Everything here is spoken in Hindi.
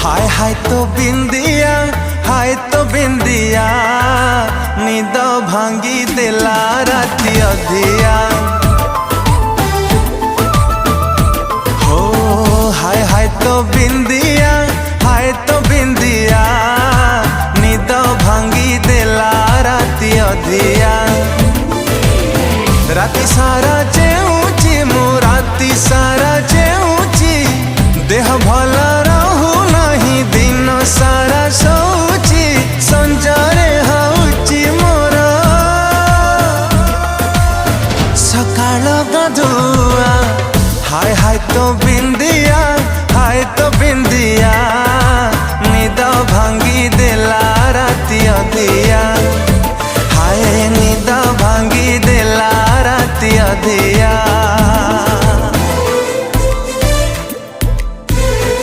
हाय हाय तो बिंदिया निद भांगी देला राती अधिया। हो हाय तो बिंदिया निद भांगी देला राती अधिया। राती सारा जेऊची मो राती सारा जेऊची देह भला रहू नहीं दिन सारा सोची संजरे हउची मोर सकाळ गधुआ। हाय तो बिंदिया